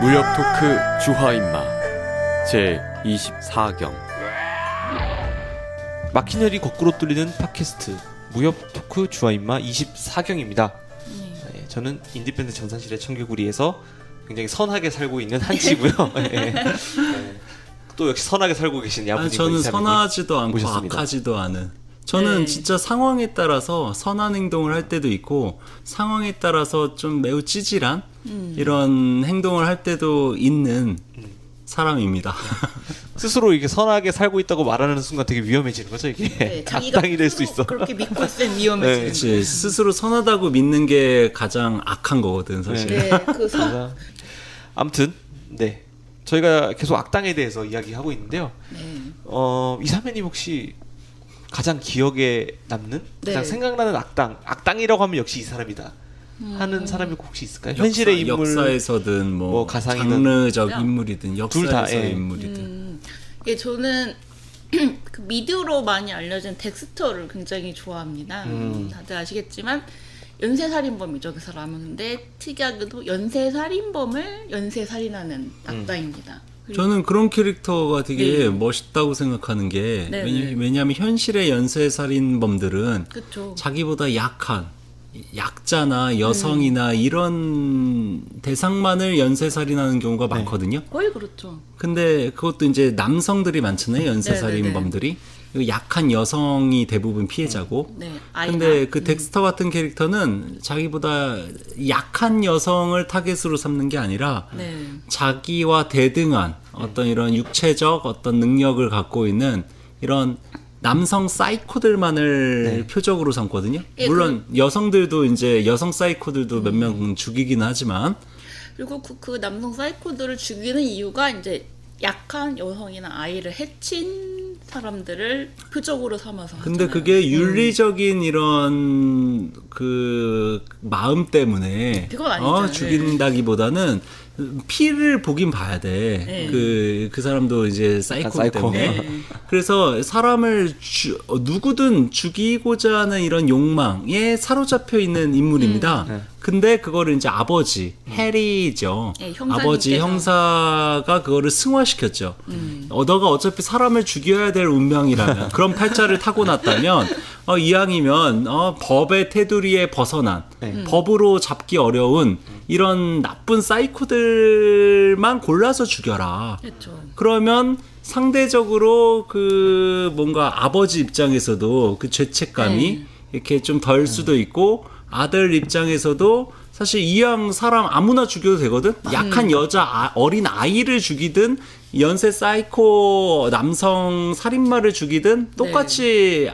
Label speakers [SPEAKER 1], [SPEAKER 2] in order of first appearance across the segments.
[SPEAKER 1] 무협 토크 주화인마 제 24경. 막힌 혈이 거꾸로 뚫리는 팟캐스트 무협 토크 주화인마 24경입니다. 저는 인디밴드 정산실의 청개구리에서 굉장히 선하게 살고 있는 한치고요. 또 역시 선하게 살고 계신 야부님.
[SPEAKER 2] 저는 선하지도 않고
[SPEAKER 1] 모셨습니다.
[SPEAKER 2] 악하지도 않은. 저는 진짜 상황에 따라서 선한 행동을 할 때도 있고 상황에 따라서 좀 매우 찌질한 이런 행동을 할 때도 있는 사람입니다.
[SPEAKER 1] 스스로 이렇게 선하게 살고 있다고 말하는 순간 되게 위험해지는 거죠, 이게.
[SPEAKER 3] 네, 자기가
[SPEAKER 1] 악당이 될 수 있어.
[SPEAKER 3] 그렇게 믿고 있으면 위험해지는
[SPEAKER 1] 네,
[SPEAKER 2] 그치, 스스로 선하다고 믿는 게 가장 악한 거거든, 사실.
[SPEAKER 3] 네, 그 선.
[SPEAKER 1] 아무튼 네, 저희가 계속 악당에 대해서 이야기하고 있는데요.
[SPEAKER 3] 네.
[SPEAKER 1] 이사매님 혹시 가장 기억에 남는,
[SPEAKER 3] 네.
[SPEAKER 1] 가장 생각나는 악당이라고 하면 역시 이 사람이다 하는 사람이 혹시 있을까요? 현실의 인물,
[SPEAKER 2] 역사에서든
[SPEAKER 1] 뭐 가상이든.
[SPEAKER 2] 장르적 인물이든
[SPEAKER 1] 둘 다,
[SPEAKER 2] 역사에서의 인물이든.
[SPEAKER 3] 예, 저는 그 미드로 많이 알려진 덱스터를 굉장히 좋아합니다. 다들 아시겠지만 연쇄살인범이죠, 그 사람은. 근데 특이하게도 연쇄살인범을 연쇄살인하는 악당입니다.
[SPEAKER 2] 저는 그런 캐릭터가 되게
[SPEAKER 3] 네.
[SPEAKER 2] 멋있다고 생각하는 게
[SPEAKER 3] 네,
[SPEAKER 2] 왜냐하면 현실의 연쇄살인범들은
[SPEAKER 3] 그렇죠.
[SPEAKER 2] 자기보다 약한 약자나 여성이나 이런 대상만을 연쇄살인하는 경우가 많거든요.
[SPEAKER 3] 거의 그렇죠.
[SPEAKER 2] 근데 그것도 이제 남성들이 많잖아요, 연쇄살인범들이. 약한 여성이 대부분 피해자고.
[SPEAKER 3] 네, 아이나.
[SPEAKER 2] 근데 그 덱스터 같은 캐릭터는 자기보다 약한 여성을 타겟으로 삼는 게 아니라
[SPEAKER 3] 네.
[SPEAKER 2] 자기와 대등한 어떤 이런 육체적 어떤 능력을 갖고 있는 이런 남성 사이코들만을 표적으로 삼거든요.
[SPEAKER 3] 예,
[SPEAKER 2] 물론 여성들도 이제 여성 사이코들도 몇 명 죽이긴 하지만
[SPEAKER 3] 그리고 그 남성 사이코들을 죽이는 이유가 이제 약한 여성이나 아이를 해친 사람들을 표적으로 삼아서
[SPEAKER 2] 근데
[SPEAKER 3] 하잖아요.
[SPEAKER 2] 그게 윤리적인 이런 그 마음 때문에
[SPEAKER 3] 그건 아니죠.
[SPEAKER 2] 죽인다기보다는 피를 보긴 봐야 돼.
[SPEAKER 3] 네.
[SPEAKER 2] 그 사람도 이제 사이코
[SPEAKER 1] 사이코.
[SPEAKER 2] 때문에. 그래서 사람을 누구든 죽이고자 하는 이런 욕망에 사로잡혀 있는 인물입니다. 근데 그거를 이제 아버지 해리죠.
[SPEAKER 3] 네, 형사님께서.
[SPEAKER 2] 아버지 형사가 그거를 승화시켰죠. 너가 어차피 사람을 죽여야 될 운명이라면 그런 팔자를 타고났다면 이왕이면 법의 테두리에 벗어난 법으로 잡기 어려운 이런 나쁜 사이코들만 골라서 죽여라.
[SPEAKER 3] 그렇죠.
[SPEAKER 2] 그러면 상대적으로 그 뭔가 아버지 입장에서도 그 죄책감이 이렇게 좀 덜 수도 있고 아들 입장에서도 사실 이왕 사람 아무나 죽여도 되거든. 약한 여자 어린 아이를 죽이든 연쇄 사이코 남성 살인마를 죽이든 똑같이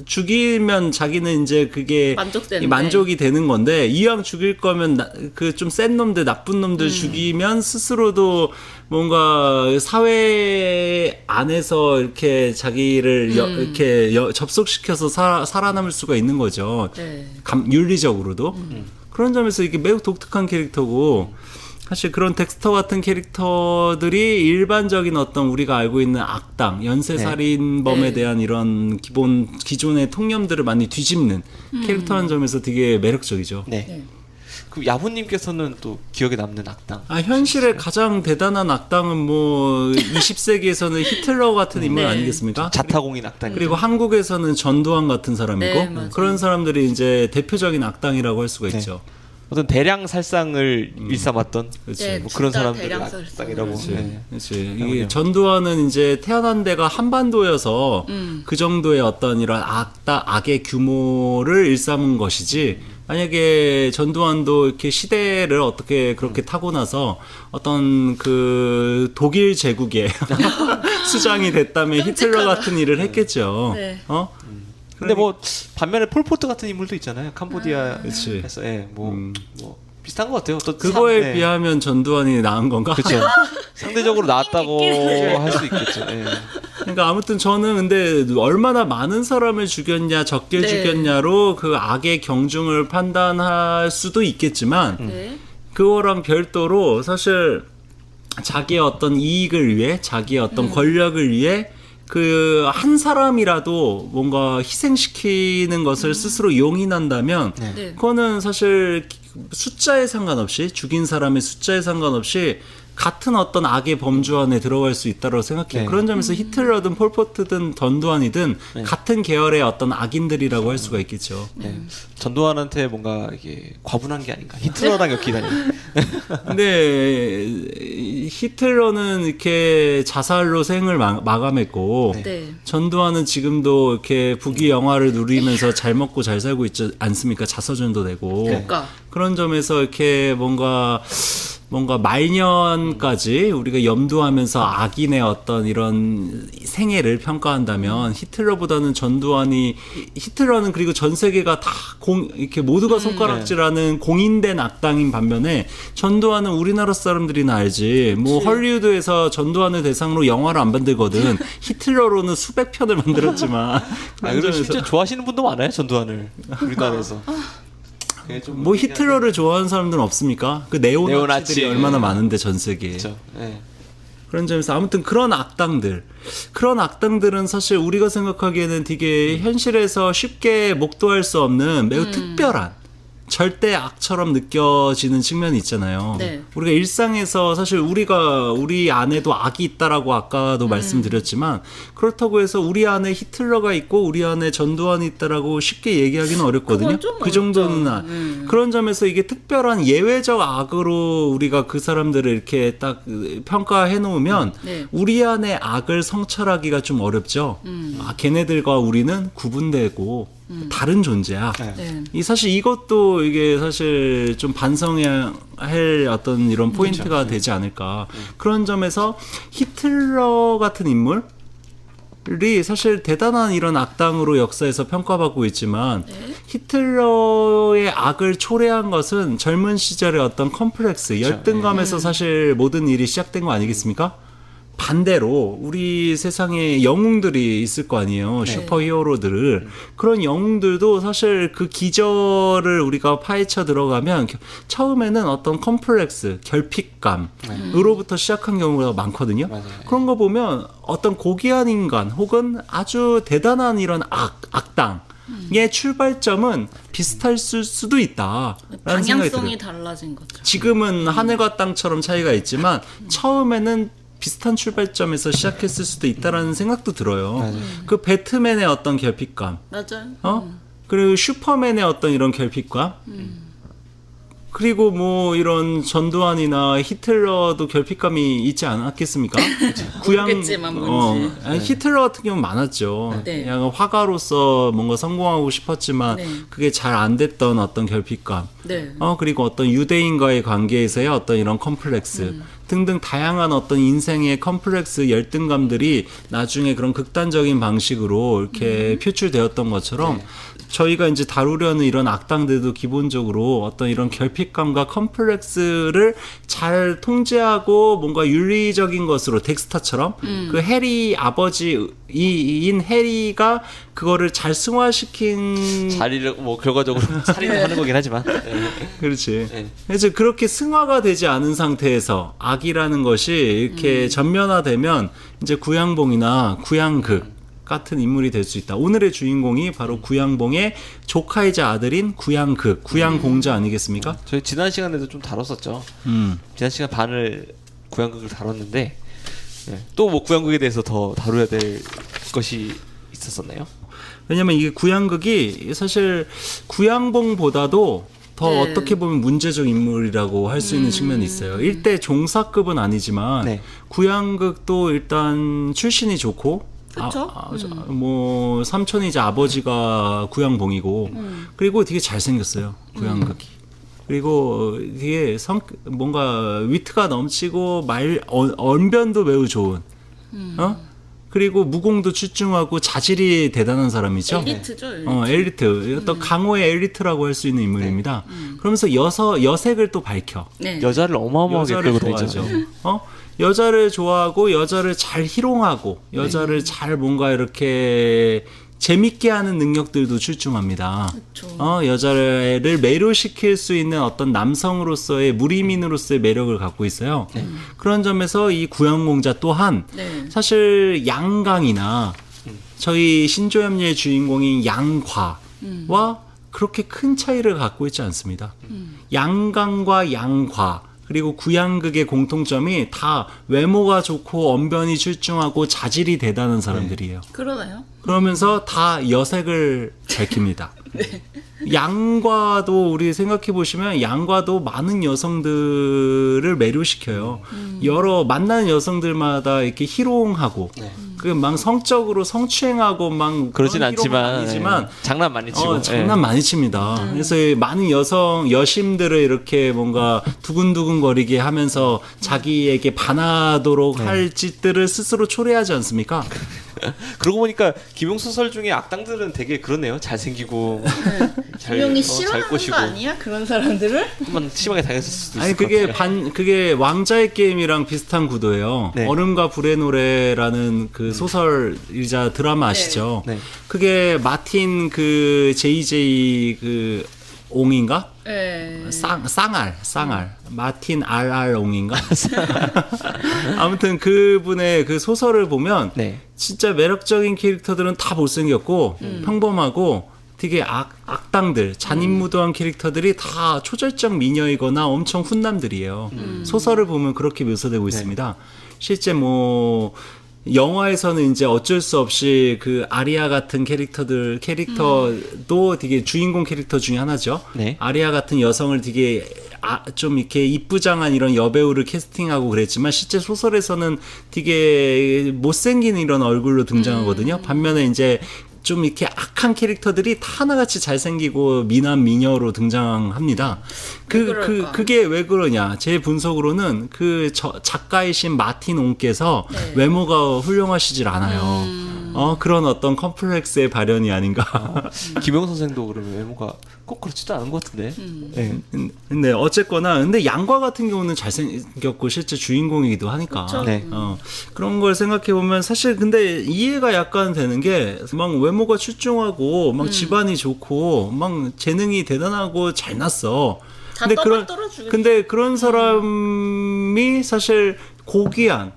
[SPEAKER 2] 죽이면 자기는 이제 그게
[SPEAKER 3] 만족되는데.
[SPEAKER 2] 만족이 되는 건데 이왕 죽일 거면 그 좀 센 놈들 나쁜 놈들 죽이면 스스로도 뭔가 사회 안에서 이렇게 자기를 이렇게 접속시켜서 살아남을 수가 있는 거죠.
[SPEAKER 3] 네.
[SPEAKER 2] 윤리적으로도. 그런 점에서 이게 매우 독특한 캐릭터고 사실 그런 덱스터 같은 캐릭터들이 일반적인 어떤 우리가 알고 있는 악당, 연쇄살인범에
[SPEAKER 3] 네.
[SPEAKER 2] 대한 이런 기존의 통념들을 많이 뒤집는 캐릭터라는 점에서 되게 매력적이죠.
[SPEAKER 1] 네.
[SPEAKER 3] 네.
[SPEAKER 1] 그 야부님께서는 또 기억에 남는 악당.
[SPEAKER 2] 현실의 가장 대단한 악당은 뭐 20세기에서는 히틀러 같은 인물 아니겠습니까?
[SPEAKER 1] 자타공인 악당.
[SPEAKER 2] 그리고 한국에서는 전두환 같은 사람이고
[SPEAKER 3] 네, 맞아요.
[SPEAKER 2] 그런 사람들이 이제 대표적인 악당이라고 할 수가 있죠.
[SPEAKER 1] 어떤 대량 살상을 일삼았던
[SPEAKER 2] 그렇지.
[SPEAKER 3] 네,
[SPEAKER 1] 뭐 그런
[SPEAKER 3] 진짜
[SPEAKER 1] 사람들이
[SPEAKER 3] 대량 살상을
[SPEAKER 1] 악당이라고.
[SPEAKER 3] 그렇지.
[SPEAKER 1] 네.
[SPEAKER 2] 그렇지. 이게 전두환은 이제 태어난 데가 한반도여서 그 정도의 어떤 이런 악의 규모를 일삼은 것이지. 만약에 전두환도 이렇게 시대를 어떻게 그렇게 타고 나서 어떤 그 독일 제국의 수장이 됐다면 히틀러 같은 일을 했겠죠.
[SPEAKER 3] 네.
[SPEAKER 1] 근데 뭐 반면에 폴포트 같은 인물도 있잖아요. 캄보디아에서 뭐 비슷한 것 같아요. 어떤
[SPEAKER 2] 그거에 비하면 전두환이 나은 건가?
[SPEAKER 1] 그렇죠. 상대적으로 나았다고 할 수 있겠죠. 예.
[SPEAKER 2] 그러니까 아무튼 저는 근데 얼마나 많은 사람을 죽였냐 적게
[SPEAKER 3] 네.
[SPEAKER 2] 죽였냐로 그 악의 경중을 판단할 수도 있겠지만
[SPEAKER 3] 네.
[SPEAKER 2] 그거랑 별도로 사실 자기의 어떤 이익을 위해 자기의 어떤 권력을 위해 그 한 사람이라도 뭔가 희생시키는 것을 스스로 용인한다면
[SPEAKER 3] 네.
[SPEAKER 2] 그거는 사실 숫자에 상관없이 죽인 사람의 숫자에 상관없이 같은 어떤 악의 범주 안에 들어갈 수 있다고 생각해요.
[SPEAKER 1] 네.
[SPEAKER 2] 그런 점에서 히틀러든 폴포트든 전두환이든 같은 계열의 어떤 악인들이라고 할 수가 있겠죠.
[SPEAKER 1] 네. 전두환한테 뭔가 이게 과분한 게 아닌가. 히틀러랑 엮이다니.
[SPEAKER 2] 근데 히틀러는 이렇게 자살로 생을 마감했고
[SPEAKER 3] 네.
[SPEAKER 2] 전두환은 지금도 이렇게 부귀 영화를 누리면서 잘 먹고 잘 살고 있지 않습니까? 자서전도 내고.
[SPEAKER 3] 그러니까
[SPEAKER 2] 그런 점에서 이렇게 뭔가 말년까지 우리가 염두하면서 악인의 어떤 이런 생애를 평가한다면 히틀러보다는 전두환이 히틀러는 그리고 전 세계가 다 이렇게 모두가 손가락질하는 공인된 악당인 반면에 전두환은 우리나라 사람들이나 알지 뭐
[SPEAKER 3] 그치.
[SPEAKER 2] 헐리우드에서 전두환을 대상으로 영화를 안 만들거든 히틀러로는 수백 편을 만들었지만
[SPEAKER 1] 그리고 실제 좋아하시는 분도 많아요. 전두환을 우리나라에서.
[SPEAKER 2] 뭐 히틀러를 좋아하는 사람들은 없습니까? 그 네오나치들이
[SPEAKER 1] 네오나치.
[SPEAKER 2] 얼마나 많은데 전 세계에.
[SPEAKER 1] 그렇죠. 네.
[SPEAKER 2] 그런 점에서 아무튼 그런 악당들은 사실 우리가 생각하기에는 되게 현실에서 쉽게 목도할 수 없는 매우 특별한 절대 악처럼 느껴지는 측면이 있잖아요.
[SPEAKER 3] 네.
[SPEAKER 2] 우리가 일상에서 사실 우리 안에도 악이 있다라고 아까도 말씀드렸지만 그렇다고 해서 우리 안에 히틀러가 있고 우리 안에 전두환이 있다라고 쉽게 얘기하기는 어렵거든요.
[SPEAKER 3] 그건 좀
[SPEAKER 2] 그 정도는
[SPEAKER 3] 어렵죠.
[SPEAKER 2] 그런 점에서 이게 특별한 예외적 악으로 우리가 그 사람들을 이렇게 딱 평가해 놓으면
[SPEAKER 3] 네.
[SPEAKER 2] 우리 안에 악을 성찰하기가 좀 어렵죠. 걔네들과 우리는 구분되고 다른 존재야.
[SPEAKER 3] 네.
[SPEAKER 2] 사실 이것도 이게 사실 좀 반성해야 할 어떤 이런 포인트가 되지 않을까. 그런 점에서 히틀러 같은 인물이 사실 대단한 이런 악당으로 역사에서 평가받고 있지만 히틀러의 악을 초래한 것은 젊은 시절의 어떤 컴플렉스, 열등감에서 사실 모든 일이 시작된 거 아니겠습니까? 반대로 우리 세상에 영웅들이 있을 거 아니에요. 슈퍼히어로들을. 그런 영웅들도 사실 그 기저를 우리가 파헤쳐 들어가면 처음에는 어떤 컴플렉스, 결핍감으로부터 시작한 경우가 많거든요.
[SPEAKER 1] 맞아요.
[SPEAKER 2] 그런 거 보면 어떤 고귀한 인간 혹은 아주 대단한 이런 악당의 출발점은 비슷할 수도 있다라는 생각이 들어요.
[SPEAKER 3] 방향성이 달라진 거죠.
[SPEAKER 2] 지금은 하늘과 땅처럼 차이가 있지만 처음에는 비슷한 출발점에서 시작했을 수도 있다라는 생각도 들어요.
[SPEAKER 1] 맞아요.
[SPEAKER 2] 그 배트맨의 어떤 결핍감,
[SPEAKER 3] 맞아요.
[SPEAKER 2] 그리고 슈퍼맨의 어떤 이런 결핍감, 그리고 뭐 이런 전두환이나 히틀러도 결핍감이 있지 않았겠습니까?
[SPEAKER 3] 모르겠지만 뭔지.
[SPEAKER 2] 아니, 히틀러 같은 경우는 많았죠.
[SPEAKER 3] 네.
[SPEAKER 2] 그냥 화가로서 뭔가 성공하고 싶었지만
[SPEAKER 3] 네.
[SPEAKER 2] 그게 잘 안 됐던 어떤 결핍감.
[SPEAKER 3] 네.
[SPEAKER 2] 그리고 어떤 유대인과의 관계에서의 어떤 이런 컴플렉스 등등 다양한 어떤 인생의 컴플렉스 열등감들이 나중에 그런 극단적인 방식으로 이렇게 표출되었던 것처럼 저희가 이제 다루려는 이런 악당들도 기본적으로 어떤 이런 결핍감과 컴플렉스를 잘 통제하고 뭔가 윤리적인 것으로 덱스터처럼 그 해리 아버지인 해리가 그거를 잘 승화시킨
[SPEAKER 1] 자리를 뭐 결과적으로 살인을 하는 거긴 하지만. 네.
[SPEAKER 2] 그렇지.
[SPEAKER 1] 네.
[SPEAKER 2] 그래서 그렇게 승화가 되지 않은 상태에서 악이라는 것이 이렇게 전면화되면 이제 구양봉이나 구양극 같은 인물이 될 수 있다. 오늘의 주인공이 바로 구양봉의 조카이자 아들인 구양극, 구양공자 아니겠습니까?
[SPEAKER 1] 저희 지난 시간에도 좀 다뤘었죠. 지난 시간 반을 구양극을 다뤘는데 또 뭐 구양극에 대해서 더 다뤄야 될 것이 있었었나요?
[SPEAKER 2] 왜냐면 이게 구양극이 사실 구양봉보다도 더
[SPEAKER 3] 네.
[SPEAKER 2] 어떻게 보면 문제적 인물이라고 할 수 있는 측면이 있어요. 일대 종사급은 아니지만
[SPEAKER 1] 네.
[SPEAKER 2] 구양극도 일단 출신이 좋고
[SPEAKER 3] 그쵸?
[SPEAKER 2] 뭐 삼촌이자 아버지가 구양봉이고 그리고 되게 잘생겼어요. 구양극이. 그리고 되게 뭔가 위트가 넘치고 언변도 매우 좋은. 그리고 무공도 출중하고 자질이 대단한 사람이죠.
[SPEAKER 3] 엘리트죠.
[SPEAKER 2] 엘리트. 어떤 강호의 엘리트라고 할 수 있는 인물입니다. 그러면서 여색을 또 밝혀.
[SPEAKER 3] 네.
[SPEAKER 1] 여자를 어마어마하게
[SPEAKER 2] 여자를
[SPEAKER 1] 끌고
[SPEAKER 2] 좋아하죠.
[SPEAKER 1] 다니죠.
[SPEAKER 2] 여자를 좋아하고 여자를 잘 희롱하고 여자를 잘 뭔가 이렇게 재밌게 하는 능력들도 출중합니다.
[SPEAKER 3] 그쵸.
[SPEAKER 2] 여자를 매료시킬 수 있는 어떤 남성으로서의 무리민으로서의 매력을 갖고 있어요. 그런 점에서 이 구양공자 또한
[SPEAKER 3] 네.
[SPEAKER 2] 사실 양강이나 저희 신조염녀의 주인공인 양과와 그렇게 큰 차이를 갖고 있지 않습니다. 양강과 양과 그리고 구양극의 공통점이 다 외모가 좋고 언변이 출중하고 자질이 대단한 사람들이에요.
[SPEAKER 3] 그러네요.
[SPEAKER 2] 그러면서 다 여색을 밝힙니다. 양과도 우리 생각해 보시면 양과도 많은 여성들을 매료시켜요. 여러 만나는 여성들마다 이렇게 희롱하고 그 막 성적으로 성추행하고 막
[SPEAKER 1] 그러진
[SPEAKER 2] 그런 희롱은
[SPEAKER 1] 않지만,
[SPEAKER 2] 아니지만
[SPEAKER 1] 장난 많이 치고.
[SPEAKER 2] 장난 많이 칩니다. 그래서 이 많은 여심들을 이렇게 뭔가 두근두근거리게 하면서 자기에게 반하도록 할 짓들을 스스로 초래하지 않습니까?
[SPEAKER 1] 그러고 보니까 김용 소설 중에 악당들은 되게 그렇네요. 잘생기고
[SPEAKER 3] 김용이
[SPEAKER 1] 잘
[SPEAKER 3] 싫어하는
[SPEAKER 1] 꼬시고
[SPEAKER 3] 거 아니야? 그런 사람들을?
[SPEAKER 1] 한번 심하게 당했을 수도 있을
[SPEAKER 2] 아니
[SPEAKER 1] 것 같아요.
[SPEAKER 2] 그게 왕자의 게임이랑 비슷한 구도예요.
[SPEAKER 1] 네.
[SPEAKER 2] 얼음과 불의 노래라는 그 소설이자 드라마 아시죠?
[SPEAKER 1] 네.
[SPEAKER 2] 그게 마틴 그 JJ 그 옹인가?
[SPEAKER 3] 네.
[SPEAKER 2] 쌍알 마틴 RR 옹인가? 아무튼 그분의 그 소설을 보면
[SPEAKER 1] 네.
[SPEAKER 2] 진짜 매력적인 캐릭터들은 다 못생겼고 평범하고 되게 악당들 잔인무도한 캐릭터들이 다 초절정 미녀이거나 엄청 훈남들이에요. 소설을 보면 그렇게 묘사되고 있습니다. 실제 뭐 영화에서는 이제 어쩔 수 없이 그 아리아 같은 캐릭터도 되게 주인공 캐릭터 중에 하나죠.
[SPEAKER 1] 네.
[SPEAKER 2] 아리아 같은 여성을 되게 좀 이렇게 이쁘장한 이런 여배우를 캐스팅하고 그랬지만 실제 소설에서는 되게 못생긴 이런 얼굴로 등장하거든요. 반면에 이제 좀 이렇게 악한 캐릭터들이 다 하나같이 잘생기고 미남 미녀로 등장합니다. 그게 왜 그러냐? 제 분석으로는 작가이신 마틴 옹께서 외모가 훌륭하시질 않아요. 그런 어떤 컴플렉스의 발현이 아닌가.
[SPEAKER 1] 김용 선생도 그러면 외모가 꼭 그렇지도 않은 것 같은데. 네.
[SPEAKER 2] 근데 어쨌거나 근데 양과 같은 경우는 잘생겼고 실제 주인공이기도 하니까.
[SPEAKER 1] 네.
[SPEAKER 2] 그런 걸 생각해 보면 사실 근데 이해가 약간 되는 게 막 외모가 출중하고 막 집안이 좋고 막 재능이 대단하고 잘났어. 근데 그런 사람이 사실 고귀한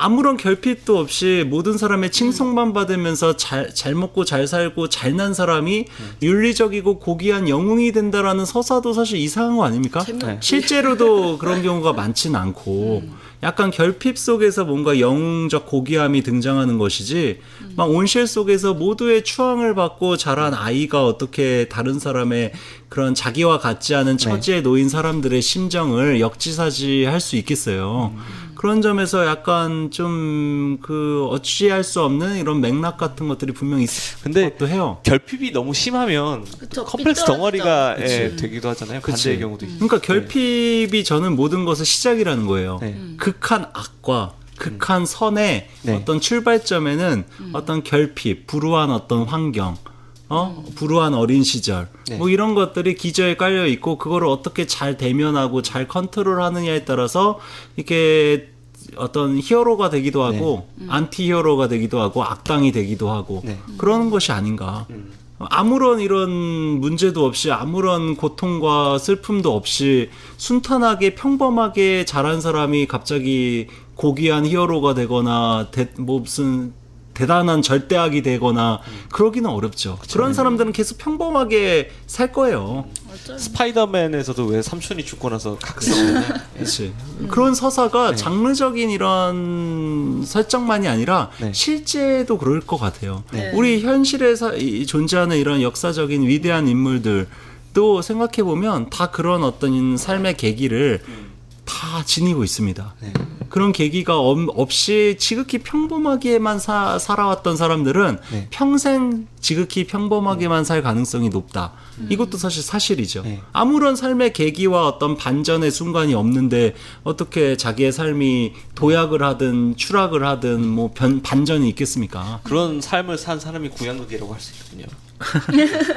[SPEAKER 2] 아무런 결핍도 없이 모든 사람의 칭송만 받으면서 잘 먹고 잘 살고 잘난 사람이 윤리적이고 고귀한 영웅이 된다라는 서사도 사실 이상한 거 아닙니까?
[SPEAKER 3] 재미없지.
[SPEAKER 2] 실제로도 그런 경우가 많지는 않고 약간 결핍 속에서 뭔가 영웅적 고귀함이 등장하는 것이지 막 온실 속에서 모두의 추앙을 받고 자란 아이가 어떻게 다른 사람의 그런 자기와 같지 않은 처지에 놓인 사람들의 심정을 역지사지할 수 있겠어요. 그런 점에서 약간 좀 그 어찌할 수 없는 이런 맥락 같은 것들이 분명히 있을
[SPEAKER 1] 근데
[SPEAKER 2] 것도 해요.
[SPEAKER 1] 결핍이 너무 심하면
[SPEAKER 3] 그쵸,
[SPEAKER 1] 컴플렉스
[SPEAKER 3] 삐뚤어지죠.
[SPEAKER 1] 덩어리가
[SPEAKER 2] 그치.
[SPEAKER 1] 되기도 하잖아요.
[SPEAKER 2] 그치.
[SPEAKER 1] 반대의 경우도 있고.
[SPEAKER 2] 그러니까 결핍이 저는 모든 것의 시작이라는 거예요.
[SPEAKER 1] 네.
[SPEAKER 2] 극한 악과 극한 선의
[SPEAKER 1] 네.
[SPEAKER 2] 어떤 출발점에는 어떤 결핍, 불우한 어떤 환경, 불우한 어린 시절,
[SPEAKER 1] 네.
[SPEAKER 2] 뭐 이런 것들이 기저에 깔려 있고 그거를 어떻게 잘 대면하고 잘 컨트롤하느냐에 따라서 이렇게 어떤 히어로가 되기도 하고 안티 히어로가 되기도 하고 악당이 되기도 하고
[SPEAKER 1] 네.
[SPEAKER 2] 그러는 것이 아닌가. 아무런 이런 문제도 없이 아무런 고통과 슬픔도 없이 순탄하게 평범하게 자란 사람이 갑자기 고귀한 히어로가 되거나 무슨 대단한 절대악이 되거나 그러기는 어렵죠. 그런 사람들은 계속 평범하게 살 거예요.
[SPEAKER 1] 스파이더맨에서도 왜 삼촌이 죽고 나서 각성하잖아요.
[SPEAKER 2] 그렇지. 그런 서사가 장르적인 이런 설정만이 아니라
[SPEAKER 1] 네.
[SPEAKER 2] 실제도 그럴 것 같아요.
[SPEAKER 3] 네.
[SPEAKER 2] 우리 현실에 존재하는 이런 역사적인 위대한 인물들도 생각해 보면 다 그런 어떤 삶의 계기를 다 지니고 있습니다.
[SPEAKER 1] 네.
[SPEAKER 2] 그런 계기가 없이 지극히 평범하게만 살아왔던 사람들은
[SPEAKER 1] 네.
[SPEAKER 2] 평생 지극히 평범하게만 살 가능성이 높다. 이것도 사실 사실이죠.
[SPEAKER 1] 네.
[SPEAKER 2] 아무런 삶의 계기와 어떤 반전의 순간이 없는데 어떻게 자기의 삶이 도약을 하든 추락을 하든 뭐 반전이 있겠습니까?
[SPEAKER 1] 그런 삶을 산 사람이 구양극이라고 할 수 있거든요.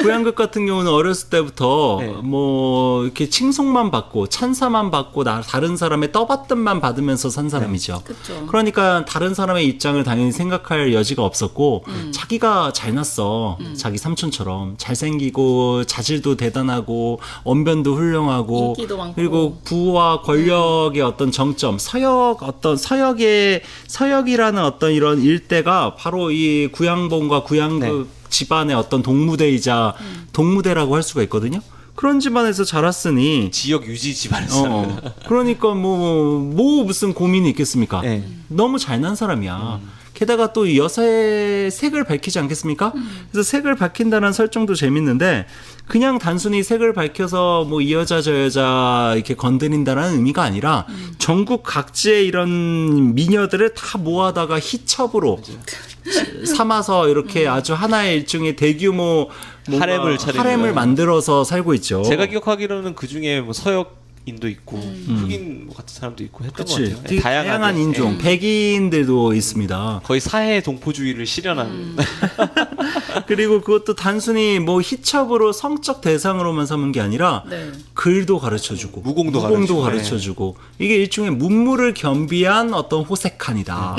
[SPEAKER 2] 고양극 같은 경우는 어렸을 때부터
[SPEAKER 1] 네.
[SPEAKER 2] 뭐 이렇게 칭송만 받고 찬사만 받고 다른 사람의 떠받듭만 받으면서 산 사람이죠.
[SPEAKER 3] 그쵸.
[SPEAKER 2] 그러니까 다른 사람의 입장을 당연히 생각할 여지가 없었고 자기가 잘났어. 자기 삼촌처럼 잘생기고 자질도 대단하고 언변도 훌륭하고
[SPEAKER 3] 인기도 많고.
[SPEAKER 2] 그리고 부와 권력의 어떤 정점 서역이라는 어떤 이런 일대가 바로 이 구양봉과 구양극 집안의 어떤 동무대이자 동무대라고 할 수가 있거든요. 그런 집안에서 자랐으니
[SPEAKER 1] 지역 유지 집안에서.
[SPEAKER 2] 그러니까 뭐 무슨 고민이 있겠습니까?
[SPEAKER 1] 네.
[SPEAKER 2] 너무 잘난 사람이야. 게다가 또 여사의 색을 밝히지 않겠습니까? 그래서 색을 밝힌다는 설정도 재밌는데 그냥 단순히 색을 밝혀서 뭐 이 여자 저 여자 이렇게 건드린다는 의미가 아니라 전국 각지의 이런 미녀들을 다 모아다가 히첩으로 삼아서 이렇게 아주 하나의 일종의 대규모 뭔가
[SPEAKER 1] 하렘을 차리는
[SPEAKER 2] 하렘을
[SPEAKER 1] 거예요.
[SPEAKER 2] 만들어서 살고 있죠.
[SPEAKER 1] 제가 기억하기로는 그 중에 뭐 서역인도 있고 흑인 뭐 같은 사람도 있고 했던 것
[SPEAKER 2] 그치.
[SPEAKER 1] 같아요.
[SPEAKER 2] 되게 다양한 인종, 백인들도 있습니다.
[SPEAKER 1] 거의 사회 동포주의를 실현한.
[SPEAKER 2] 그리고 그것도 단순히 뭐 히첩으로 성적 대상으로만 삼은 게 아니라
[SPEAKER 3] 네.
[SPEAKER 2] 글도 가르쳐주고
[SPEAKER 1] 무공도
[SPEAKER 2] 가르쳐주고 이게 일종의 문무를 겸비한 어떤 호색한이다.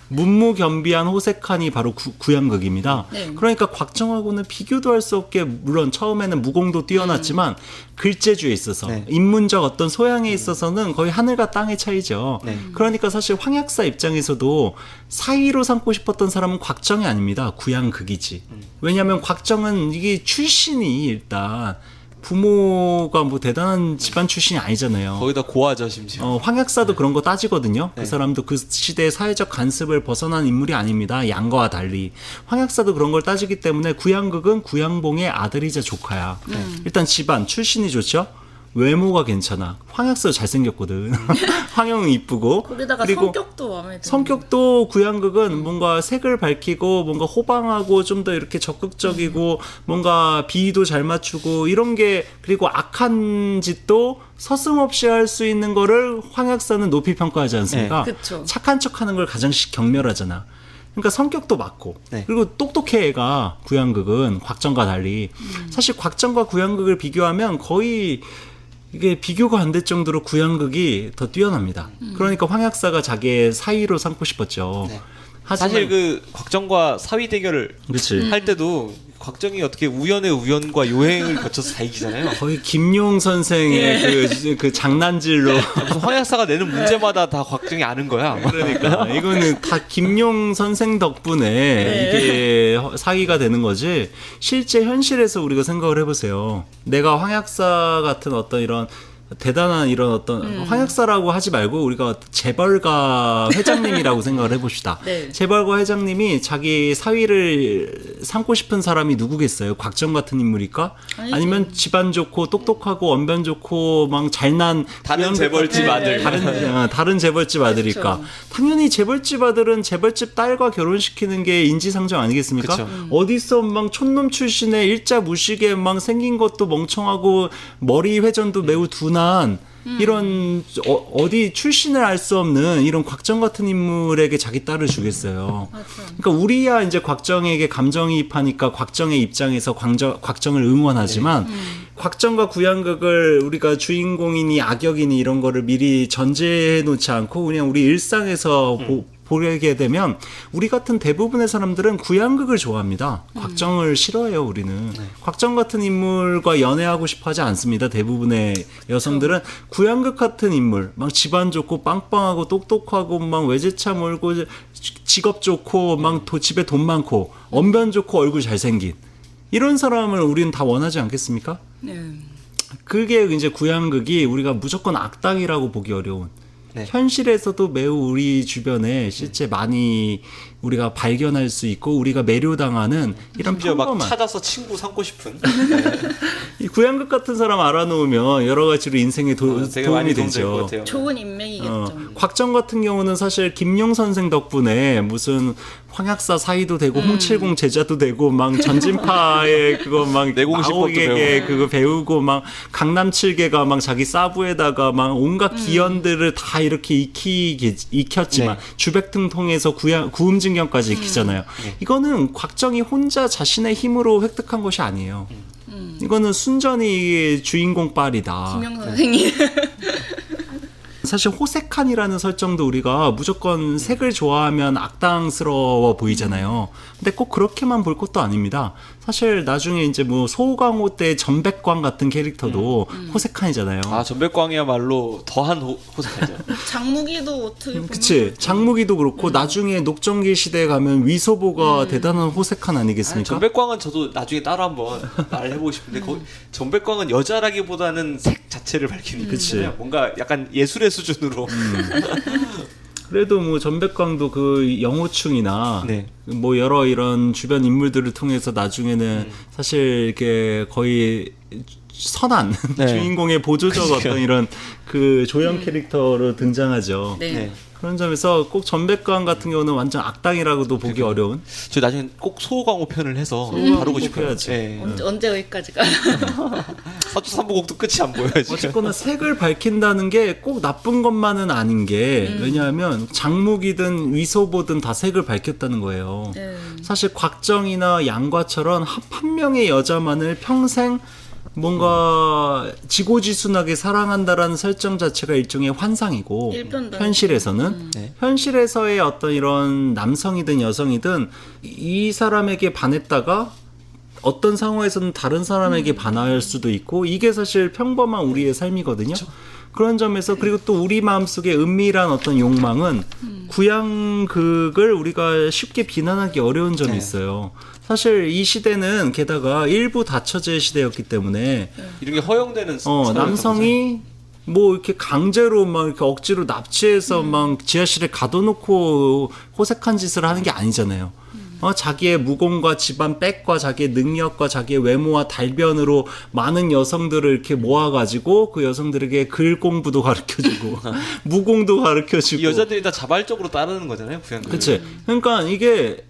[SPEAKER 2] 문무 겸비한 호색한이 바로 구양극입니다.
[SPEAKER 3] 네.
[SPEAKER 2] 그러니까 곽정하고는 비교도 할 수 없게 물론 처음에는 무공도 뛰어났지만 글재주에 있어서
[SPEAKER 1] 네.
[SPEAKER 2] 인문적 어떤 소양에 있어서는 거의 하늘과 땅의 차이죠.
[SPEAKER 1] 네.
[SPEAKER 2] 그러니까 사실 황약사 입장에서도 사위로 삼고 싶었던 사람은 곽정이 아닙니다. 구양극이지. 왜냐하면 곽정은 이게 출신이 일단 부모가 뭐 대단한 집안 출신이 아니잖아요.
[SPEAKER 1] 거기다 고아죠 심지어.
[SPEAKER 2] 황약사도 그런 거 따지거든요.
[SPEAKER 1] 네.
[SPEAKER 2] 그 사람도 그 시대의 사회적 간섭을 벗어난 인물이 아닙니다. 양과와 달리. 황약사도 그런 걸 따지기 때문에 구양극은 구양봉의 아들이자 조카야. 일단 집안 출신이 좋죠. 외모가 괜찮아. 황약사 잘생겼거든. 황영은 이쁘고.
[SPEAKER 3] 거기다가
[SPEAKER 2] 그리고
[SPEAKER 3] 성격도 마음에 들어요.
[SPEAKER 2] 성격도 구양극은 뭔가 색을 밝히고 뭔가 호방하고 좀 더 이렇게 적극적이고 뭔가 비위도 잘 맞추고 이런 게 그리고 악한 짓도 서슴없이 할 수 있는 거를 황약사는 높이 평가하지 않습니까?
[SPEAKER 3] 네. 그쵸.
[SPEAKER 2] 착한 척하는 걸 가장 경멸하잖아. 그러니까 성격도 맞고
[SPEAKER 1] 네.
[SPEAKER 2] 그리고 똑똑해 애가 구양극은 곽정과 달리 사실 곽정과 구양극을 비교하면 거의 이게 비교가 안 될 정도로 구양극이 더 뛰어납니다. 그러니까 황약사가 자기의 사위로 삼고 싶었죠.
[SPEAKER 1] 네.
[SPEAKER 2] 하지만
[SPEAKER 1] 사실 그 곽정과 사위 대결을
[SPEAKER 2] 그렇지.
[SPEAKER 1] 할 때도 곽정이 어떻게 우연의 우연과 요행을 거쳐서 다 이기잖아요.
[SPEAKER 2] 거의 김용 선생의 그 장난질로
[SPEAKER 1] 무슨 황약사가 내는 문제마다 다 곽정이 아는 거야.
[SPEAKER 2] 그러니까 이거는 다 김용 선생 덕분에 이게 사기가 되는 거지. 실제 현실에서 우리가 생각을 해보세요. 내가 황약사 같은 어떤 이런 대단한 이런 어떤 황약사라고 하지 말고 우리가 재벌가 회장님이라고 생각을 해봅시다.
[SPEAKER 3] 네.
[SPEAKER 2] 재벌가 회장님이 자기 사위를 삼고 싶은 사람이 누구겠어요? 곽정 같은 인물일까?
[SPEAKER 3] 아니지.
[SPEAKER 2] 아니면 집안 좋고 똑똑하고 언변 좋고 막 잘난
[SPEAKER 1] 다른
[SPEAKER 2] 구양극
[SPEAKER 1] 재벌집
[SPEAKER 2] 같은
[SPEAKER 1] 아들.
[SPEAKER 2] 다른 재벌집 아들일까?
[SPEAKER 3] 그쵸.
[SPEAKER 2] 당연히 재벌집 아들은 재벌집 딸과 결혼시키는 게 인지상정 아니겠습니까?
[SPEAKER 1] 그쵸.
[SPEAKER 2] 어디서 막 촌놈 출신의 일자 무식에 막 생긴 것도 멍청하고 머리 회전도 매우 둔한 이런 어디 출신을 알 수 없는 이런 곽정 같은 인물에게 자기 딸을 주겠어요.
[SPEAKER 3] 맞아.
[SPEAKER 2] 그러니까 우리야 이제 곽정에게 감정이입하니까 곽정의 입장에서 곽정을 응원하지만 곽정과 구양극을 우리가 주인공이니 악역이니 이런 거를 미리 전제해 놓지 않고 그냥 우리 일상에서 보게 되면 우리 같은 대부분의 사람들은 구양극을 좋아합니다. 곽정을 싫어해요, 우리는. 곽정 같은 인물과 연애하고 싶어 하지 않습니다. 대부분의 여성들은 구양극 같은 인물, 막 집안 좋고 빵빵하고 똑똑하고 막 외제차 몰고 직업 좋고 막 집에 돈 많고 언변 좋고 얼굴 잘생긴 이런 사람을 우리는 다 원하지 않겠습니까?
[SPEAKER 3] 네.
[SPEAKER 2] 그게 이제 구양극이 우리가 무조건 악당이라고 보기 어려운
[SPEAKER 1] 네.
[SPEAKER 2] 현실에서도 매우 우리 주변에 실제 많이 우리가 발견할 수 있고 우리가 매료당하는 이런
[SPEAKER 1] 심지어 막
[SPEAKER 2] 평범한
[SPEAKER 1] 찾아서 친구 삼고 싶은.
[SPEAKER 2] 이 구양극 같은 사람 알아놓으면 여러 가지로 인생에
[SPEAKER 1] 되게 많이
[SPEAKER 2] 도움이
[SPEAKER 1] 도움될 것
[SPEAKER 2] 되죠.
[SPEAKER 1] 같아요.
[SPEAKER 3] 좋은 인맥이겠죠.
[SPEAKER 2] 곽정 같은 경우는 사실 김용 선생 덕분에 무슨 황약사 사이도 되고 홍칠공 제자도 되고 막 전진파의 그거 막
[SPEAKER 1] 내공시법도
[SPEAKER 2] 마오에게 그거 배우고 막 강남 7개가 막 자기 사부에다가 막 온갖 기연들을 다 이렇게 익혔지만
[SPEAKER 1] 네.
[SPEAKER 2] 주백등 통해서 구음진경까지 익히잖아요. 이거는 곽정이 혼자 자신의 힘으로 획득한 것이 아니에요. 이거는 순전히 주인공 빨이다.
[SPEAKER 3] 김영 선생님.
[SPEAKER 2] 사실 호색한이라는 설정도 우리가 무조건 색을 좋아하면 악당스러워 보이잖아요. 근데 꼭 그렇게만 볼 것도 아닙니다. 사실 나중에 이제 뭐 소강호 때 전백광 같은 캐릭터도 호색한이잖아요.
[SPEAKER 1] 아, 전백광이야말로 더한 호색하죠.
[SPEAKER 3] 장무기도 어떻게 보면
[SPEAKER 2] 그치. 장무기도 그렇고 나중에 녹정기 시대에 가면 위소보가 대단한 호색한 아니겠습니까?
[SPEAKER 1] 전백광은 저도 나중에 따로 한번 말해보고 싶은데 전백광은 여자라기보다는 색 자체를 밝히는
[SPEAKER 2] 그치.
[SPEAKER 1] 뭔가 약간 예술의 수준으로
[SPEAKER 2] 그래도 뭐 전백광도 그 영호충이나
[SPEAKER 1] 네.
[SPEAKER 2] 뭐 여러 이런 주변 인물들을 통해서 나중에는 사실 이렇게 거의 선한
[SPEAKER 1] 네.
[SPEAKER 2] 주인공의 보조적 어떤 이런 그 조연 캐릭터로 등장하죠.
[SPEAKER 3] 네.
[SPEAKER 1] 네.
[SPEAKER 2] 그런 점에서 꼭 전백광 같은 경우는 완전 악당이라고도 보기 어려운.
[SPEAKER 1] 저 나중에 꼭 소강호 편을 해서 다루고 싶어요.
[SPEAKER 2] 해야지.
[SPEAKER 1] 네.
[SPEAKER 3] 언제 여기까지 가?
[SPEAKER 1] 사주 3부곡도 끝이 안 보여요 지금.
[SPEAKER 2] 어쨌거나 색을 밝힌다는 게 꼭 나쁜 것만은 아닌 게 왜냐하면 장무기든 위소보든 다 색을 밝혔다는 거예요.
[SPEAKER 3] 네.
[SPEAKER 2] 사실 곽정이나 양과처럼 한 명의 여자만을 평생 뭔가 지고지순하게 사랑한다라는 설정 자체가 일종의 환상이고
[SPEAKER 3] 일편단.
[SPEAKER 2] 현실에서는
[SPEAKER 1] 네.
[SPEAKER 2] 현실에서의 어떤 이런 남성이든 여성이든 이 사람에게 반했다가 어떤 상황에서는 다른 사람에게 반할 수도 있고 이게 사실 평범한 우리의 삶이거든요. 그런 점에서 그리고 또 우리 마음속에 은밀한 어떤 욕망은 구양극을 우리가 쉽게 비난하기 어려운 점이
[SPEAKER 1] 네.
[SPEAKER 2] 있어요. 사실 이 시대는 게다가 일부 다처제 시대였기 때문에
[SPEAKER 1] 이런 게 허용되는
[SPEAKER 2] 남성이 뭐 이렇게 강제로 막 이렇게 억지로 납치해서 막 지하실에 가둬놓고 호색한 짓을 하는 게 아니잖아요. 자기의 무공과 집안 빽과 자기의 능력과 자기의 외모와 달변으로 많은 여성들을 이렇게 모아가지고 그 여성들에게 글 공부도 가르쳐주고 무공도 가르쳐주고
[SPEAKER 1] 이 여자들이 다 자발적으로 따르는 거잖아요 구양극.
[SPEAKER 2] 그치. 그러니까 이게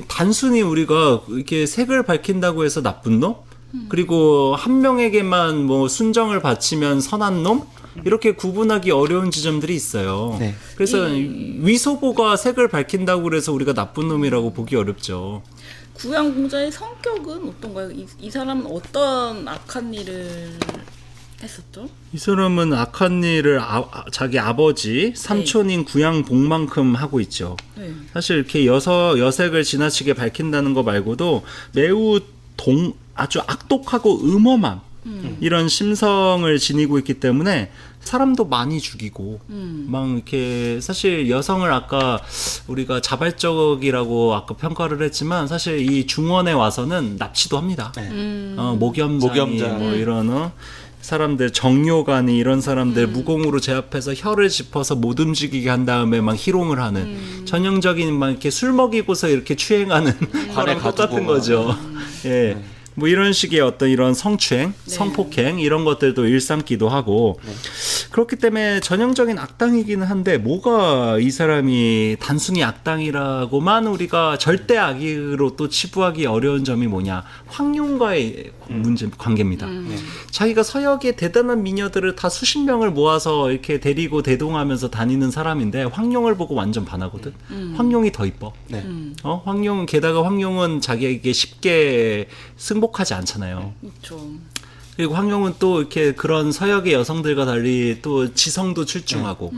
[SPEAKER 2] 단순히 우리가 이렇게 색을 밝힌다고 해서 나쁜 놈? 그리고 한 명에게만 뭐 순정을 바치면 선한 놈? 이렇게 구분하기 어려운 지점들이 있어요.
[SPEAKER 1] 네.
[SPEAKER 2] 그래서 위소보가 색을 밝힌다고 그래서 우리가 나쁜 놈이라고 보기 어렵죠.
[SPEAKER 3] 구양공자의 성격은 어떤가요? 이 사람은 어떤 악한 일을 했었죠?
[SPEAKER 2] 이 사람은 악한 일을 자기 아버지 삼촌인 구양복만큼 하고 있죠.
[SPEAKER 3] 네.
[SPEAKER 2] 사실 이렇게 여색을 지나치게 밝힌다는 거 말고도 매우 아주 악독하고 음험함 이런 심성을 지니고 있기 때문에 사람도 많이 죽이고 막 이렇게 사실 여성을 아까 우리가 자발적이라고 아까 평가를 했지만 사실 이 중원에 와서는 납치도 합니다. 목염자 뭐 이런 사람들 정요관이 이런 사람들 무공으로 제압해서 혀를 짚어서 못 움직이게 한 다음에 막 희롱을 하는 전형적인 막 이렇게 술 먹이고서 이렇게 추행하는 거랑 똑같은 거죠. 예. 뭐 이런 식의 어떤 이런 성추행, 성폭행 이런 것들도 일삼기도 하고 그렇기 때문에 전형적인 악당이기는 한데 뭐가 이 사람이 단순히 악당이라고만 우리가 절대 악으로 또 치부하기 어려운 점이 뭐냐 황룡과의 관계입니다. 자기가 서역의 대단한 미녀들을 다 수십 명을 모아서 이렇게 데리고 대동하면서 다니는 사람인데 황룡을 보고 완전 반하거든. 황룡이 더 이뻐.
[SPEAKER 1] 네.
[SPEAKER 2] 황룡은 게다가 황룡은 자기에게 쉽게 승복하지 않잖아요.
[SPEAKER 3] 그렇죠.
[SPEAKER 2] 그리고 황룡은 또 이렇게 그런 서역의 여성들과 달리 또 지성도 출중하고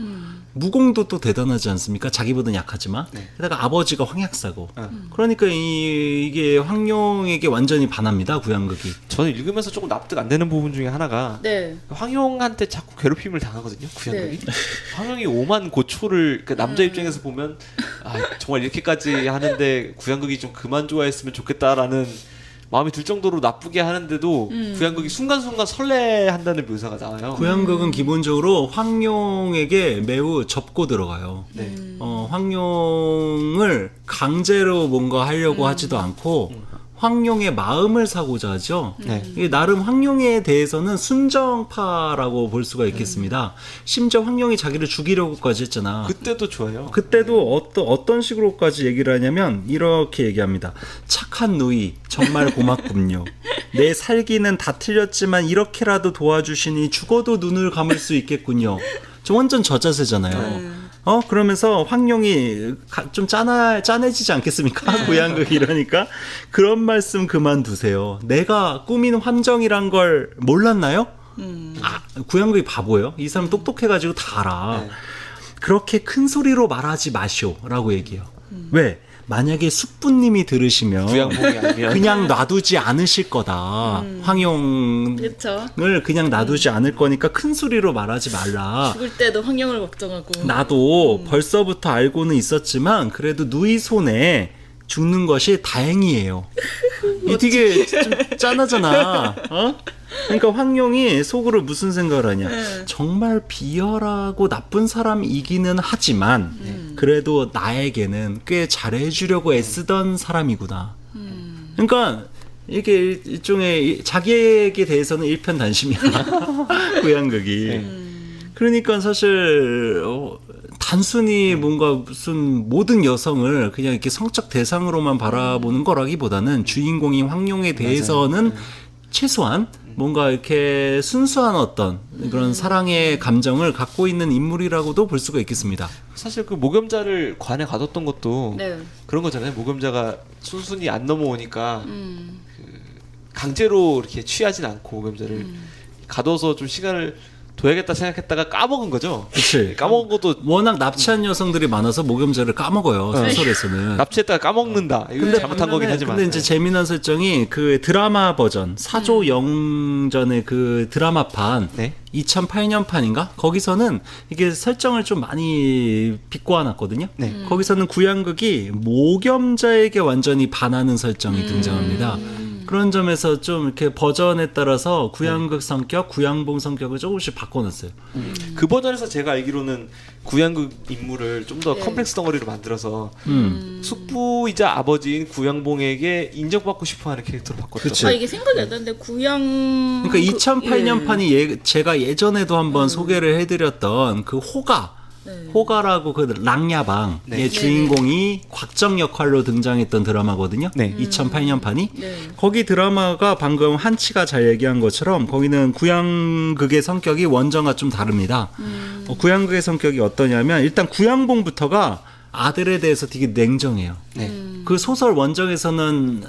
[SPEAKER 2] 무공도 또 대단하지 않습니까? 자기보다는 약하지만 게다가 아버지가 황약사고 그러니까 이게 황룡에게 완전히 반합니다. 구양극이.
[SPEAKER 1] 저는 읽으면서 조금 납득 안 되는 부분 중에 하나가
[SPEAKER 3] 네.
[SPEAKER 1] 황룡한테 자꾸 괴롭힘을 당하거든요. 구양극이. 황룡이 오만 고초를 그 남자 입장에서 보면 정말 이렇게까지 하는데 구양극이 좀 그만 좋아했으면 좋겠다라는 마음이 들 정도로 나쁘게 하는데도 구양극이 순간순간 설레한다는 묘사가 나와요.
[SPEAKER 2] 구양극은 기본적으로 황룡에게 매우 접고 들어가요.
[SPEAKER 1] 네.
[SPEAKER 2] 황룡을 강제로 뭔가 하려고 하지도 않고 황룡의 마음을 사고자 하죠.
[SPEAKER 1] 네.
[SPEAKER 2] 이게 나름 황룡에 대해서는 순정파라고 볼 수가 있겠습니다. 심지어 황룡이 자기를 죽이려고까지 했잖아.
[SPEAKER 1] 그때도 좋아요.
[SPEAKER 2] 그때도 어떤 식으로까지 얘기를 하냐면 이렇게 얘기합니다. 착한 누이 정말 고맙군요. 내 살기는 다 틀렸지만 이렇게라도 도와주시니 죽어도 눈을 감을 수 있겠군요. 저 완전 저자세잖아요. 그러면서 황룡이 좀 짠해지지 않겠습니까? 고양극 이러니까 그런 말씀 그만두세요. 내가 꾸민 함정이란 걸 몰랐나요? 구양극이 바보예요. 이 사람 똑똑해가지고 다 알아.
[SPEAKER 1] 네.
[SPEAKER 2] 그렇게 큰 소리로 말하지 마쇼라고 얘기해요. 왜? 만약에 숙부님이 들으시면
[SPEAKER 1] 구양봉이 아니면
[SPEAKER 2] 그냥 놔두지 않으실 거다. 황용을
[SPEAKER 3] 그렇죠.
[SPEAKER 2] 그냥 놔두지 않을 거니까 큰 소리로 말하지 말라.
[SPEAKER 3] 죽을 때도 환경을 걱정하고.
[SPEAKER 2] 나도 벌써부터 알고는 있었지만 그래도 누이 손에 죽는 것이 다행이에요. 이 되게 좀 짠하잖아. 어? 그러니까 황룡이 속으로 무슨 생각을 하냐. 정말 비열하고 나쁜 사람이기는 하지만 그래도 나에게는 꽤 잘해주려고 애쓰던 사람이구나. 그러니까 이게 일종의 자기에게 대해서는 일편단심이야. 구양극이. 그러니까 사실 단순히 뭔가 무슨 모든 여성을 그냥 이렇게 성적 대상으로만 바라보는 거라기보다는 주인공인 황룡에 대해서는 최소한 뭔가 이렇게 순수한 어떤 그런 사랑의 감정을 갖고 있는 인물이라고도 볼 수가 있겠습니다.
[SPEAKER 1] 사실 그 목염자를 관에 가뒀던 것도
[SPEAKER 3] 네.
[SPEAKER 1] 그런 거잖아요. 목염자가 순순히 안 넘어오니까 그 강제로 이렇게 취하진 않고 목염자를 가둬서 좀 시간을 둬야겠다 생각했다가 까먹은 거죠.
[SPEAKER 2] 그치.
[SPEAKER 1] 까먹은 것도
[SPEAKER 2] 워낙 납치한 여성들이 많아서 목염자를 까먹어요. 소설에서는.
[SPEAKER 1] 납치했다가 까먹는다. 이거 잘못한 거긴 하지만.
[SPEAKER 2] 근데 이제 재미난 설정이 그 드라마 버전 사조 영전의 그 드라마판
[SPEAKER 1] 네.
[SPEAKER 2] 2008년판인가? 거기서는 이게 설정을 좀 많이 비꼬아놨거든요.
[SPEAKER 1] 네.
[SPEAKER 2] 거기서는 구양극이 목염자에게 완전히 반하는 설정이 등장합니다. 그런 점에서 좀 이렇게 버전에 따라서 구양극 성격, 구양봉 성격을 조금씩 바꿔놨어요.
[SPEAKER 1] 그 버전에서 제가 알기로는 구양극 인물을 좀 더 컴플렉스 덩어리로 만들어서 숙부이자 아버지인 구양봉에게 인정받고 싶어하는 캐릭터로 바꿨죠.
[SPEAKER 2] 그치.
[SPEAKER 3] 아 이게 생각이 안 나는데 구양.
[SPEAKER 2] 그러니까 2008년판이 제가 예전에도 한번 소개를 해드렸던 그 호가라고 그 랑야방의
[SPEAKER 1] 네.
[SPEAKER 2] 주인공이 곽정 역할로 등장했던 드라마거든요.
[SPEAKER 1] 네.
[SPEAKER 2] 2008년판이.
[SPEAKER 3] 네.
[SPEAKER 2] 거기 드라마가 방금 한치가 잘 얘기한 것처럼 거기는 구양극의 성격이 원전과 좀 다릅니다. 구양극의 성격이 어떠냐면 일단 구양봉부터가 아들에 대해서 되게 냉정해요.
[SPEAKER 1] 네.
[SPEAKER 2] 그 소설 원정에서는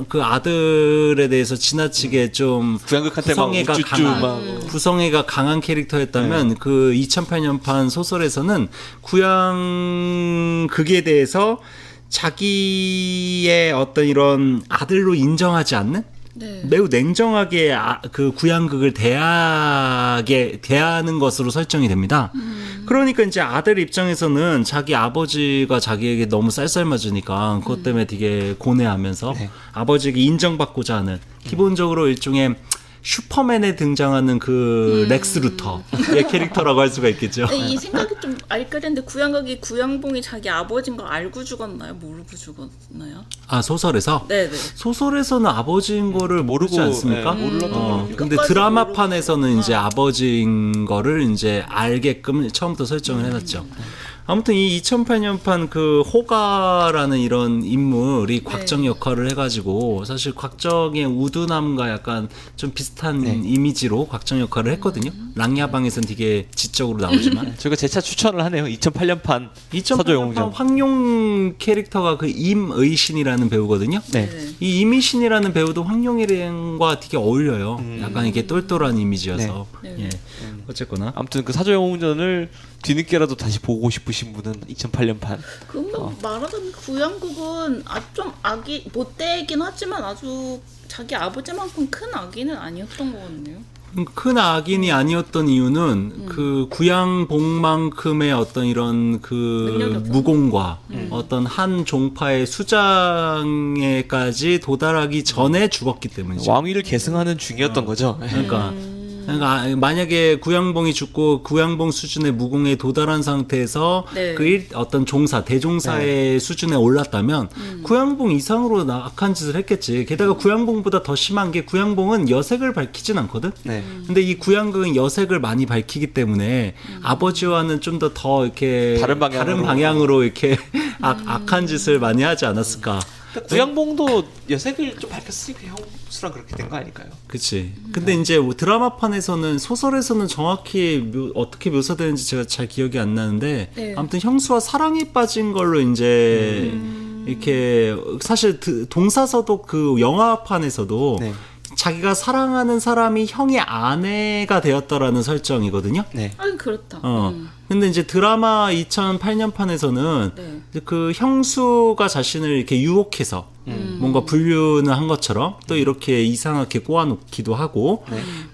[SPEAKER 2] 그 아들에 대해서 지나치게 좀
[SPEAKER 1] 구양극한테 막
[SPEAKER 2] 구성애가
[SPEAKER 1] 우쭈쭈
[SPEAKER 2] 강한
[SPEAKER 1] 막
[SPEAKER 2] 구성애가 강한 캐릭터였다면 그 2008년판 소설에서는 구양극에 대해서 자기의 어떤 이런 아들로 인정하지 않는
[SPEAKER 3] 네.
[SPEAKER 2] 매우 냉정하게 그 구양극을 대하는 것으로 설정이 됩니다. 그러니까 이제 아들 입장에서는 자기 아버지가 자기에게 너무 쌀쌀맞으니까 그것 때문에 되게 고뇌하면서
[SPEAKER 1] 네.
[SPEAKER 2] 아버지에게 인정받고자 하는 기본적으로 일종의 슈퍼맨에 등장하는 그 렉스 루터의 캐릭터라고 할 수가 있겠죠.
[SPEAKER 3] 근데 이 생각이 좀 알까리한데 구양각이 구양봉이 자기 아버지인 거 알고 죽었나요? 모르고 죽었나요?
[SPEAKER 2] 아 소설에서?
[SPEAKER 3] 네네.
[SPEAKER 2] 소설에서는 아버지인 거를 모르지
[SPEAKER 1] 모르고,
[SPEAKER 2] 않습니까?
[SPEAKER 1] 네, 몰랐던 것 같아요.
[SPEAKER 2] 근데
[SPEAKER 3] 끝까지
[SPEAKER 2] 드라마판에서는 이제 아버지인 거를 이제 알게끔 처음부터 설정을 해놨죠. 아무튼 이 2008년판 그 호가라는 이런 인물이 곽정 역할을 해가지고 사실 곽정의 우둔함과 약간 좀 비슷한 이미지로 곽정 역할을 했거든요. 랑야방에서는 되게 지적으로 나오지만
[SPEAKER 1] 저희가 재차 추천을 하네요. 2008년판 서조
[SPEAKER 2] 2008년판
[SPEAKER 1] 영웅전.
[SPEAKER 2] 황룡 캐릭터가 그 임의신이라는 배우거든요.
[SPEAKER 1] 네.
[SPEAKER 2] 이 임의신이라는 배우도 황룡이랑과 되게 어울려요. 약간 이게 똘똘한 이미지여서.
[SPEAKER 3] 네.
[SPEAKER 2] 예. 어쨌거나.
[SPEAKER 1] 아무튼 그 사조 영웅전을 뒤늦게라도 다시 보고 싶으신 분은 2008년판.
[SPEAKER 3] 그러면 말하자면 구양국은 좀 악이 못되긴 하지만 아주 자기 아버지만큼 큰 악인은 아니었던 것 같네요.
[SPEAKER 2] 큰 악인이 아니었던 이유는 그 구양봉만큼의 어떤 이런 그
[SPEAKER 3] 능력이 없어서?
[SPEAKER 2] 무공과 어떤 한 종파의 수장에까지 도달하기 전에 죽었기 때문이죠.
[SPEAKER 1] 왕위를 계승하는 중이었던 거죠.
[SPEAKER 2] 그러니까 만약에 구양봉이 죽고 구양봉 수준의 무공에 도달한 상태에서
[SPEAKER 3] 네.
[SPEAKER 2] 어떤 종사 대종사의 수준에 올랐다면 구양봉 이상으로 악한 짓을 했겠지. 게다가 구양봉보다 더 심한 게 구양봉은 여색을 밝히진 않거든.
[SPEAKER 1] 네.
[SPEAKER 2] 근데 이 구양극은 여색을 많이 밝히기 때문에 아버지와는 좀 더 이렇게
[SPEAKER 1] 다른
[SPEAKER 2] 방향으로 이렇게 악한 짓을 많이 하지 않았을까.
[SPEAKER 1] 구양봉도 여색을 좀 밝혔으니까 형수랑 그렇게 된 거 아닐까요?
[SPEAKER 2] 그치. 근데 이제 뭐 드라마판에서는 소설에서는 정확히 어떻게 묘사되는지 제가 잘 기억이 안 나는데
[SPEAKER 3] 네.
[SPEAKER 2] 아무튼 형수와 사랑에 빠진 걸로 이제 이렇게 사실 동사서도 그 영화판에서도
[SPEAKER 1] 네.
[SPEAKER 2] 자기가 사랑하는 사람이 형의 아내가 되었다라는 설정이거든요.
[SPEAKER 1] 네.
[SPEAKER 3] 아, 그렇다.
[SPEAKER 2] 근데 이제 드라마 2008년판에서는
[SPEAKER 3] 네.
[SPEAKER 2] 그 형수가 자신을 이렇게 유혹해서 뭔가 불륜을 한 것처럼 또 이렇게 이상하게 꼬아놓기도 하고,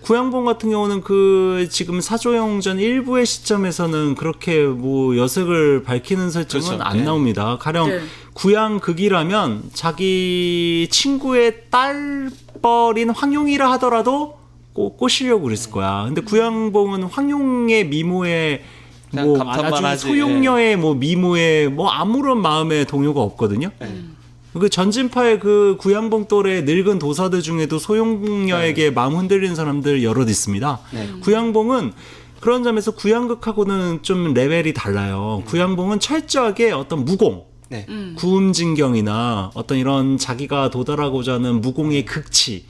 [SPEAKER 2] 구양봉 같은 경우는 그 지금 사조영전 일부의 시점에서는 그렇게 뭐 여색을 밝히는 설정은
[SPEAKER 1] 그렇죠.
[SPEAKER 2] 안
[SPEAKER 1] 네.
[SPEAKER 2] 나옵니다. 가령
[SPEAKER 3] 네.
[SPEAKER 2] 구양극이라면 자기 친구의 딸뻘인 황룡이라 하더라도 꼬시려고 그랬을 거야. 근데 구양봉은 황룡의 미모에
[SPEAKER 1] 그냥
[SPEAKER 2] 뭐
[SPEAKER 1] 감탄만
[SPEAKER 2] 아주
[SPEAKER 1] 하지.
[SPEAKER 2] 소용녀의 뭐 미모에 뭐 아무런 마음의 동요가 없거든요. 그 전진파의 그 구양봉 또래 늙은 도사들 중에도 소용녀에게 마음 흔들리는 사람들 여럿 있습니다. 구양봉은 그런 점에서 구양극하고는 좀 레벨이 달라요. 구양봉은 철저하게 어떤 무공,
[SPEAKER 1] 네.
[SPEAKER 2] 구음진경이나 어떤 이런 자기가 도달하고자 하는 무공의 극치에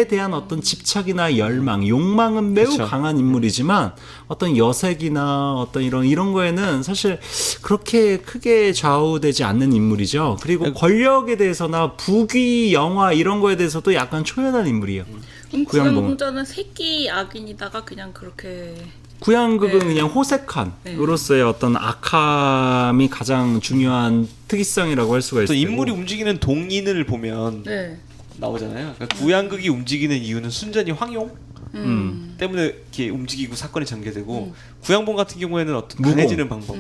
[SPEAKER 2] 대한 어떤 집착이나 열망, 욕망은 매우
[SPEAKER 1] 그쵸.
[SPEAKER 2] 강한 인물이지만 어떤 여색이나 어떤 이런 거에는 사실 그렇게 크게 좌우되지 않는 인물이죠. 그리고 권력에 대해서나 부귀, 영화 이런 거에 대해서도 약간 초연한 인물이에요.
[SPEAKER 3] 그럼
[SPEAKER 2] 구양봉.
[SPEAKER 3] 구양봉자는 새끼 악인이다가 그냥 그렇게
[SPEAKER 2] 구양극은
[SPEAKER 3] 네.
[SPEAKER 2] 그냥 호색함으로서의 어떤 악함이 가장 중요한 특이성이라고 할 수가
[SPEAKER 1] 또
[SPEAKER 2] 있어요.
[SPEAKER 1] 인물이 움직이는 동인을 보면
[SPEAKER 3] 네.
[SPEAKER 1] 나오잖아요. 그러니까 구양극이 움직이는 이유는 순전히 황용 때문에 이렇게 움직이고 사건이 전개되고, 구양봉 같은 경우에는 어떤
[SPEAKER 2] 무공.
[SPEAKER 1] 강해지는 방법.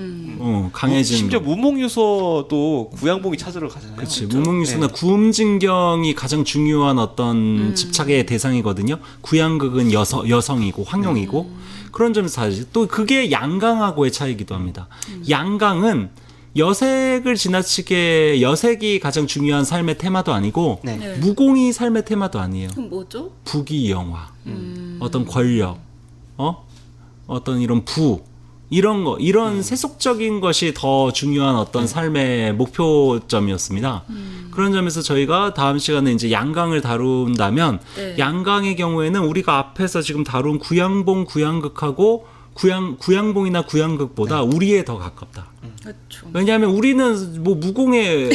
[SPEAKER 2] 강해지는
[SPEAKER 1] 심지어
[SPEAKER 2] 거.
[SPEAKER 1] 무목 요소도 구양봉이 찾으러 가잖아요.
[SPEAKER 2] 그렇지.
[SPEAKER 1] 그렇죠?
[SPEAKER 2] 무목유소나
[SPEAKER 1] 네.
[SPEAKER 2] 구음진경이 가장 중요한 어떤 집착의 대상이거든요. 구양극은 여성이고 황용이고 그런 점에서 다르지. 또 그게 양강하고의 차이기도 합니다. 양강은 여색을 지나치게, 여색이 가장 중요한 삶의 테마도 아니고
[SPEAKER 1] 네.
[SPEAKER 3] 네.
[SPEAKER 2] 무공이 삶의 테마도 아니에요.
[SPEAKER 3] 그럼 뭐죠?
[SPEAKER 2] 부귀영화, 어떤 권력, 어떤 이런 부, 이런 거, 이런 세속적인 것이 더 중요한 어떤 삶의 목표점이었습니다. 그런 점에서 저희가 다음 시간에 이제 양강을 다룬다면,
[SPEAKER 3] 네.
[SPEAKER 2] 양강의 경우에는 우리가 앞에서 지금 다룬 구양봉, 구양극하고 구양봉이나 구양극보다 우리에 더 가깝다.
[SPEAKER 3] 그렇죠.
[SPEAKER 2] 왜냐하면 우리는 뭐 무공에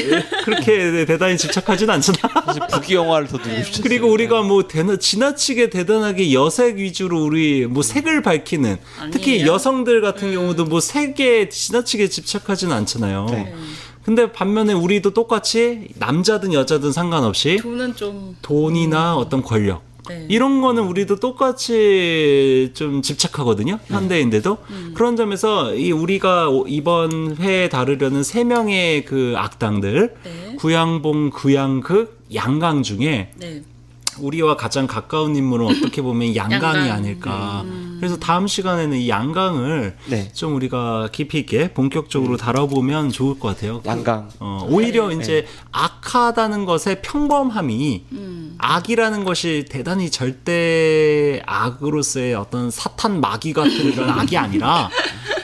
[SPEAKER 2] 그렇게 대단히 집착하진 않잖아.
[SPEAKER 1] 사실 부귀 영화를 더 누리고 싶었어요.
[SPEAKER 2] 그리고 우리가 뭐 지나치게 대단하게 여색 위주로 우리 뭐 색을 밝히는, 특히
[SPEAKER 3] 아니에요.
[SPEAKER 2] 여성들 같은 경우도 뭐 색에 지나치게 집착하진 않잖아요.
[SPEAKER 1] 네.
[SPEAKER 2] 근데 반면에 우리도 똑같이 남자든 여자든 상관없이
[SPEAKER 3] 돈은 좀
[SPEAKER 2] 돈이나 어떤 권력,
[SPEAKER 3] 네.
[SPEAKER 2] 이런 거는 우리도 똑같이 좀 집착하거든요. 현대인데도. 그런 점에서 우리가 이번 회에 다루려는 3명의 그 악당들,
[SPEAKER 3] 네.
[SPEAKER 2] 구양봉, 구양극, 양강 중에
[SPEAKER 3] 네.
[SPEAKER 2] 우리와 가장 가까운 인물은 어떻게 보면 양강이
[SPEAKER 3] 양강.
[SPEAKER 2] 아닐까. 그래서 다음 시간에는 이 양강을
[SPEAKER 1] 네.
[SPEAKER 2] 좀 우리가 깊이 있게 본격적으로 다뤄보면 좋을 것 같아요.
[SPEAKER 1] 양강.
[SPEAKER 2] 오히려 이제 악하다는 것의 평범함이 악이라는 것이 대단히 절대 악으로서의 어떤 사탄 마귀 같은 이런 악이 아니라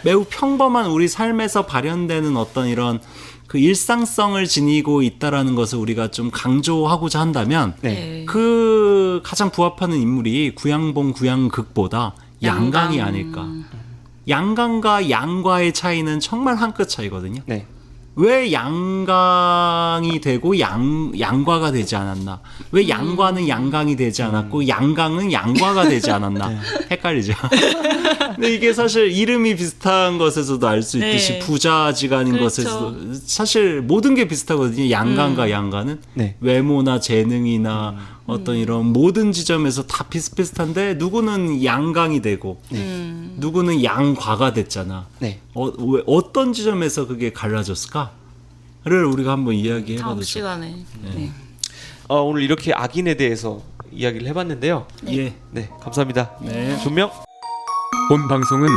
[SPEAKER 2] 매우 평범한 우리 삶에서 발현되는 어떤 이런 그 일상성을 지니고 있다라는 것을 우리가 좀 강조하고자 한다면
[SPEAKER 3] 네.
[SPEAKER 2] 그 가장 부합하는 인물이 구양봉, 구양극보다 양강이 아닐까. 양강과 양과의 차이는 정말 한 끗 차이거든요.
[SPEAKER 1] 네.
[SPEAKER 2] 왜 양강이 되고 양과가 되지 않았나? 왜 양과는 양강이 되지 않았고 양강은 양과가 되지 않았나? 헷갈리죠. 근데 이게 사실 이름이 비슷한 것에서도 알 수 있듯이
[SPEAKER 3] 네.
[SPEAKER 2] 부자지간인
[SPEAKER 3] 그렇죠.
[SPEAKER 2] 것에서도 사실 모든 게 비슷하거든요. 양강과 양과는
[SPEAKER 1] 네.
[SPEAKER 2] 외모나 재능이나 어떤 이런 모든 지점에서 다 비슷비슷한데 누구는 양강이 되고 누구는 양과가 됐잖아.
[SPEAKER 1] 네.
[SPEAKER 2] 왜 어떤 지점에서 그게 갈라졌을까를 우리가 한번 이야기해봐도
[SPEAKER 3] 다음
[SPEAKER 2] 좋
[SPEAKER 3] 시간에. 네.
[SPEAKER 1] 오늘 이렇게 악인에 대해서 이야기를 해봤는데요.
[SPEAKER 2] 예.
[SPEAKER 1] 네, 감사합니다.
[SPEAKER 2] 네.
[SPEAKER 1] 존명.
[SPEAKER 4] 본 방송은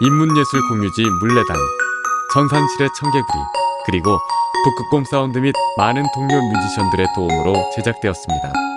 [SPEAKER 4] 인문예술 공유지 물레단, 전산실의 청개구리, 그리고 북극곰 사운드 및 많은 동료 뮤지션들의 도움으로 제작되었습니다.